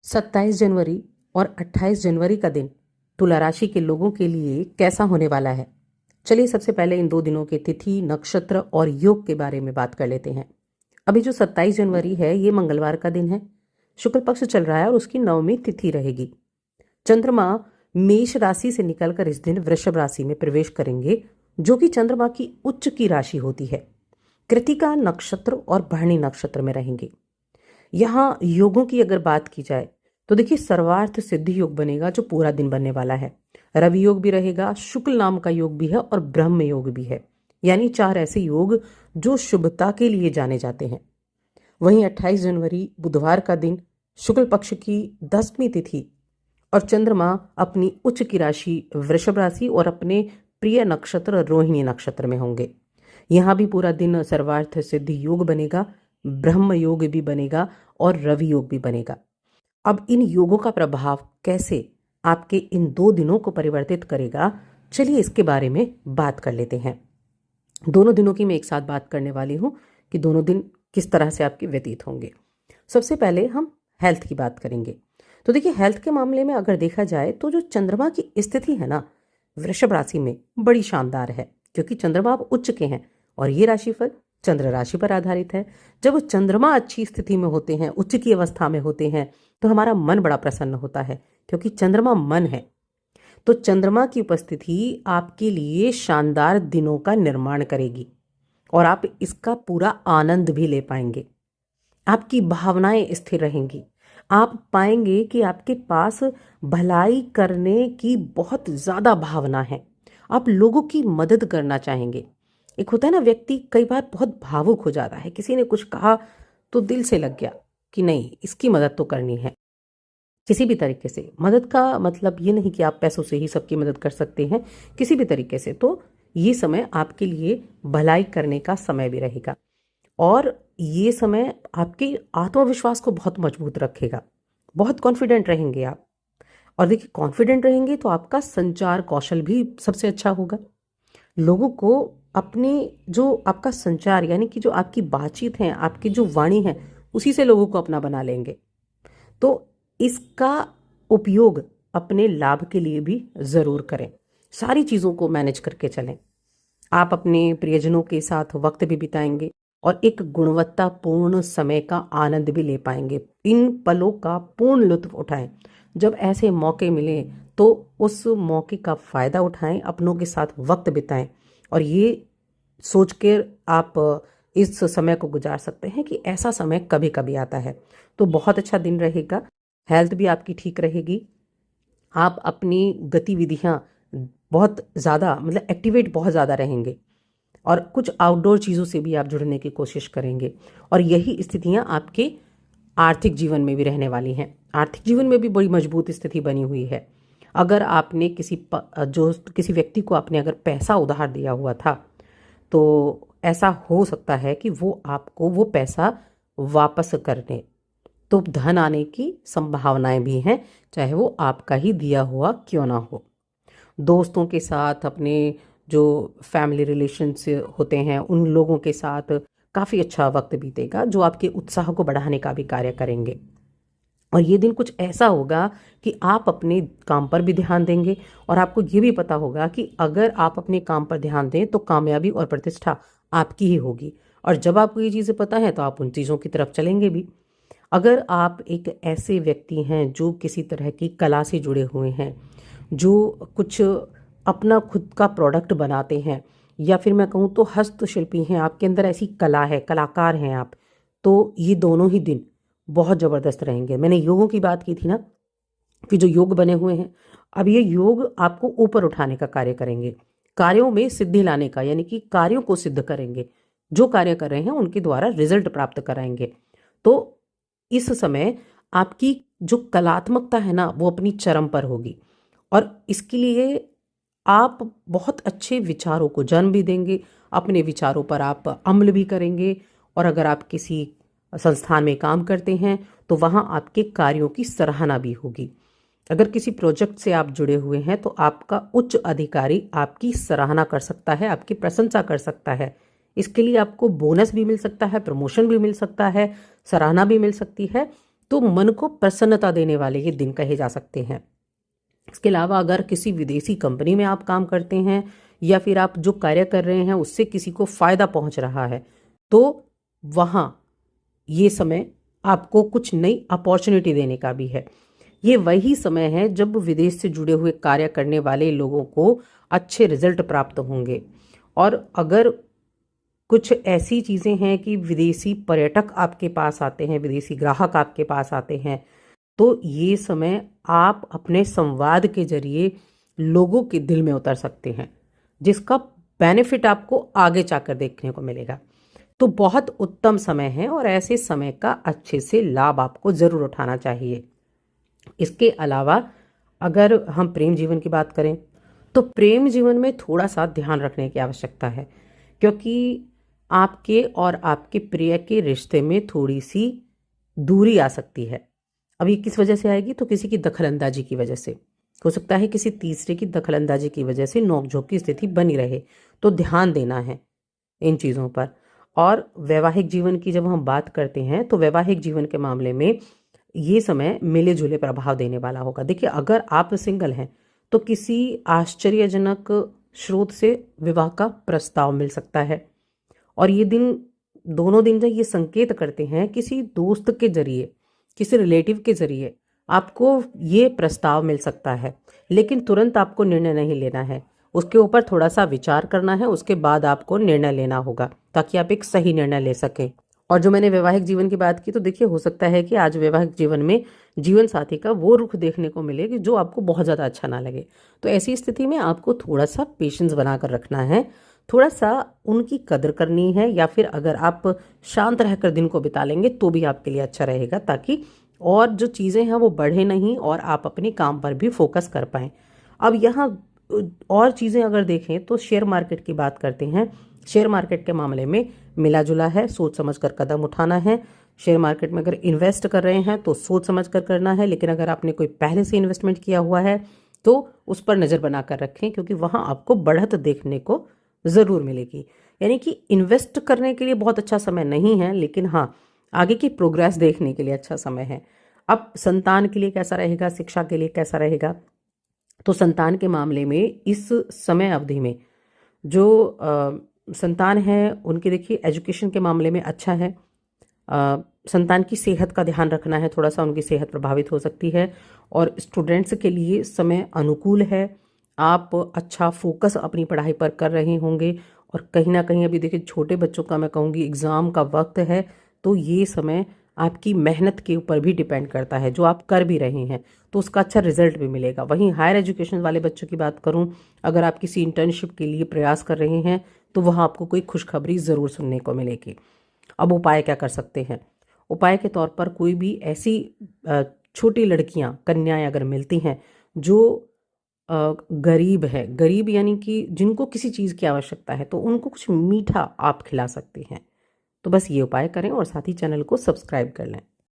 27 जनवरी और 28 जनवरी का दिन तुला राशि के लोगों के लिए कैसा होने वाला है। चलिए सबसे पहले इन 2 दिनों के तिथि, नक्षत्र और योग के बारे में बात कर लेते हैं। अभी जो 27 जनवरी है ये मंगलवार का दिन है। शुक्ल पक्ष चल रहा है और उसकी 9वीं तिथि रहेगी। चंद्रमा मेष राशि से निकलकर इस दिन वृषभ राशि में प्रवेश करेंगे, जो कि चंद्रमा की उच्च की राशि होती है। कृतिका नक्षत्र और भरणी नक्षत्र में रहेंगे। यहाँ योगों की अगर बात की जाए तो देखिए, सर्वार्थ सिद्धि योग बनेगा जो पूरा दिन बनने वाला है। रवि योग भी रहेगा, शुक्ल नाम का योग भी है और ब्रह्म योग भी है। यानी 4 ऐसे योग जो शुभता के लिए जाने जाते हैं। वहीं 28 जनवरी बुधवार का दिन शुक्ल पक्ष की 10वीं तिथि और चंद्रमा अपनी उच्च की राशि वृषभ राशि और अपने प्रिय नक्षत्र रोहिणी नक्षत्र में होंगे। यहाँ भी पूरा दिन सर्वार्थ सिद्धि योग बनेगा, ब्रह्म योग भी बनेगा और रवि योग भी बनेगा। अब इन योगों का प्रभाव कैसे आपके इन 2 दिनों को परिवर्तित करेगा, चलिए इसके बारे में बात कर लेते हैं। दोनों दिनों की मैं एक साथ बात करने वाली हूँ कि दोनों दिन किस तरह से आपके व्यतीत होंगे। सबसे पहले हम हेल्थ की बात करेंगे। तो देखिए, हेल्थ के मामले में अगर देखा जाए तो जो चंद्रमा की स्थिति है ना वृषभ राशि में, बड़ी शानदार है, क्योंकि चंद्रमा अब उच्च के हैं और ये राशिफल चंद्र राशि पर आधारित है। जब चंद्रमा अच्छी स्थिति में होते हैं, उच्च की अवस्था में होते हैं, तो हमारा मन बड़ा प्रसन्न होता है, क्योंकि चंद्रमा मन है। तो चंद्रमा की उपस्थिति आपके लिए शानदार दिनों का निर्माण करेगी और आप इसका पूरा आनंद भी ले पाएंगे। आपकी भावनाएं स्थिर रहेंगी। आप पाएंगे कि आपके पास भलाई करने की बहुत ज्यादा भावना है। आप लोगों की मदद करना चाहेंगे। एक होता है ना, व्यक्ति कई बार बहुत भावुक हो जाता है, किसी ने कुछ कहा तो दिल से लग गया कि नहीं, इसकी मदद तो करनी है। किसी भी तरीके से मदद का मतलब ये नहीं कि आप पैसों से ही सबकी मदद कर सकते हैं, किसी भी तरीके से। तो ये समय आपके लिए भलाई करने का समय भी रहेगा और ये समय आपके आत्मविश्वास को बहुत मजबूत रखेगा। बहुत कॉन्फिडेंट रहेंगे आप। और देखिए, कॉन्फिडेंट रहेंगे तो आपका संचार कौशल भी सबसे अच्छा होगा। लोगों को अपने जो आपका संचार, यानी कि जो आपकी बातचीत है, आपकी जो वाणी है, उसी से लोगों को अपना बना लेंगे। तो इसका उपयोग अपने लाभ के लिए भी जरूर करें। सारी चीजों को मैनेज करके चलें। आप अपने प्रियजनों के साथ वक्त भी बिताएंगे और एक गुणवत्तापूर्ण समय का आनंद भी ले पाएंगे। इन पलों का पूर्ण लुत्फ उठाएं। जब ऐसे मौके मिले तो उस मौके का फायदा उठाएं, अपनों के साथ वक्त बिताएं और ये सोच कर आप इस समय को गुजार सकते हैं कि ऐसा समय कभी कभी आता है। तो बहुत अच्छा दिन रहेगा। हेल्थ भी आपकी ठीक रहेगी। आप अपनी गतिविधियां बहुत ज़्यादा, मतलब एक्टिवेट बहुत ज़्यादा रहेंगे और कुछ आउटडोर चीज़ों से भी आप जुड़ने की कोशिश करेंगे। और यही स्थितियां आपके आर्थिक जीवन में भी रहने वाली हैं। आर्थिक जीवन में भी बड़ी मजबूत स्थिति बनी हुई है। अगर आपने किसी व्यक्ति को आपने अगर पैसा उधार दिया हुआ था, तो ऐसा हो सकता है कि वो आपको वो पैसा वापस कर दे। तो धन आने की संभावनाएं भी हैं, चाहे वो आपका ही दिया हुआ क्यों ना हो। दोस्तों के साथ, अपने जो फैमिली रिलेशंस होते हैं, उन लोगों के साथ काफ़ी अच्छा वक्त बीतेगा, जो आपके उत्साह को बढ़ाने का भी कार्य करेंगे। और ये दिन कुछ ऐसा होगा कि आप अपने काम पर भी ध्यान देंगे और आपको ये भी पता होगा कि अगर आप अपने काम पर ध्यान दें तो कामयाबी और प्रतिष्ठा आपकी ही होगी। और जब आपको ये चीज़ें पता है तो आप उन चीज़ों की तरफ चलेंगे भी। अगर आप एक ऐसे व्यक्ति हैं जो किसी तरह की कला से जुड़े हुए हैं, जो कुछ अपना खुद का प्रोडक्ट बनाते हैं, या फिर मैं कहूँ तो हस्तशिल्पी हैं, आपके अंदर ऐसी कला है, कलाकार हैं आप, तो ये दोनों ही दिन बहुत ज़बरदस्त रहेंगे। मैंने योगों की बात की थी ना, कि जो योग बने हुए हैं, अब ये योग आपको ऊपर उठाने का कार्य करेंगे, कार्यों में सिद्धि लाने का, यानी कि कार्यों को सिद्ध करेंगे। जो कार्य कर रहे हैं उनके द्वारा रिजल्ट प्राप्त कराएंगे। तो इस समय आपकी जो कलात्मकता है ना, वो अपनी चरम पर होगी और इसके लिए आप बहुत अच्छे विचारों को जन्म भी देंगे। अपने विचारों पर आप अमल भी करेंगे और अगर आप किसी संस्थान में काम करते हैं तो वहाँ आपके कार्यों की सराहना भी होगी। अगर किसी प्रोजेक्ट से आप जुड़े हुए हैं तो आपका उच्च अधिकारी आपकी सराहना कर सकता है, आपकी प्रशंसा कर सकता है। इसके लिए आपको बोनस भी मिल सकता है, प्रमोशन भी मिल सकता है, सराहना भी मिल सकती है। तो मन को प्रसन्नता देने वाले ये दिन कहे जा सकते हैं। इसके अलावा अगर किसी विदेशी कंपनी में आप काम करते हैं या फिर आप जो कार्य कर रहे हैं उससे किसी को फायदा पहुंच रहा है, तो वहाँ ये समय आपको कुछ नई अपॉर्चुनिटी देने का भी है। ये वही समय है जब विदेश से जुड़े हुए कार्य करने वाले लोगों को अच्छे रिजल्ट प्राप्त होंगे। और अगर कुछ ऐसी चीज़ें हैं कि विदेशी पर्यटक आपके पास आते हैं, विदेशी ग्राहक आपके पास आते हैं, तो ये समय आप अपने संवाद के जरिए लोगों के दिल में उतर सकते हैं, जिसका बेनिफिट आपको आगे जाकर देखने को मिलेगा। तो बहुत उत्तम समय है और ऐसे समय का अच्छे से लाभ आपको ज़रूर उठाना चाहिए। इसके अलावा अगर हम प्रेम जीवन की बात करें, तो प्रेम जीवन में थोड़ा सा ध्यान रखने की आवश्यकता है, क्योंकि आपके और आपके प्रिय के रिश्ते में थोड़ी सी दूरी आ सकती है। अब ये किस वजह से आएगी? तो किसी की दखलंदाजी की वजह से हो सकता है, किसी तीसरे की दखलंदाजी की वजह से नोकझोंक की स्थिति बनी रहे। तो ध्यान देना है इन चीज़ों पर। और वैवाहिक जीवन की जब हम बात करते हैं, तो वैवाहिक जीवन के मामले में ये समय मिले जुले प्रभाव देने वाला होगा। देखिए, अगर आप सिंगल हैं तो किसी आश्चर्यजनक स्रोत से विवाह का प्रस्ताव मिल सकता है। और ये दिन, दोनों दिन जब ये संकेत करते हैं किसी दोस्त के जरिए, किसी रिलेटिव के जरिए आपको ये प्रस्ताव मिल सकता है, लेकिन तुरंत आपको निर्णय नहीं लेना है, उसके ऊपर थोड़ा सा विचार करना है, उसके बाद आपको निर्णय लेना होगा ताकि आप एक सही निर्णय ले सकें। और जो मैंने वैवाहिक जीवन की बात की, तो देखिए, हो सकता है कि आज वैवाहिक जीवन में जीवन साथी का वो रुख देखने को मिले कि जो आपको बहुत ज़्यादा अच्छा ना लगे। तो ऐसी स्थिति में आपको थोड़ा सा पेशेंस बनाकर रखना है, थोड़ा सा उनकी कदर करनी है, या फिर अगर आप शांत रहकर दिन को बिता लेंगे तो भी आपके लिए अच्छा रहेगा, ताकि और जो चीज़ें हैं वो बढ़े नहीं और आप अपने काम पर भी फोकस कर पाएँ। अब यहाँ और चीज़ें अगर देखें तो शेयर मार्केट की बात करते हैं। शेयर मार्केट के मामले में मिला जुला है, सोच समझकर कदम उठाना है। शेयर मार्केट में अगर इन्वेस्ट कर रहे हैं तो सोच समझकर करना है, लेकिन अगर आपने कोई पहले से इन्वेस्टमेंट किया हुआ है तो उस पर नज़र बनाकर रखें, क्योंकि वहाँ आपको बढ़त देखने को ज़रूर मिलेगी। यानी कि इन्वेस्ट करने के लिए बहुत अच्छा समय नहीं है, लेकिन हाँ, आगे की प्रोग्रेस देखने के लिए अच्छा समय है। अब संतान के लिए कैसा रहेगा, शिक्षा के लिए कैसा रहेगा? तो संतान के मामले में इस समय अवधि में जो संतान है उनके, देखिए, एजुकेशन के मामले में अच्छा है। संतान की सेहत का ध्यान रखना है, थोड़ा सा उनकी सेहत प्रभावित हो सकती है। और स्टूडेंट्स के लिए समय अनुकूल है, आप अच्छा फोकस अपनी पढ़ाई पर कर रहे होंगे। और कहीं ना कहीं अभी देखिए, छोटे बच्चों का मैं कहूँगी एग्ज़ाम का वक्त है, तो ये समय आपकी मेहनत के ऊपर भी डिपेंड करता है। जो आप कर भी रहे हैं तो उसका अच्छा रिजल्ट भी मिलेगा। वहीं हायर एजुकेशन वाले बच्चों की बात करूं, अगर आप किसी इंटर्नशिप के लिए प्रयास कर रहे हैं तो वहाँ आपको कोई खुशखबरी ज़रूर सुनने को मिलेगी। अब उपाय क्या कर सकते हैं? उपाय के तौर पर कोई भी ऐसी छोटी लड़कियां, कन्याएं अगर मिलती हैं जो गरीब है, गरीब यानी कि जिनको किसी चीज़ की आवश्यकता है, तो उनको कुछ मीठा आप खिला सकते हैं। तो बस ये उपाय करें और साथ ही चैनल को सब्सक्राइब कर लें।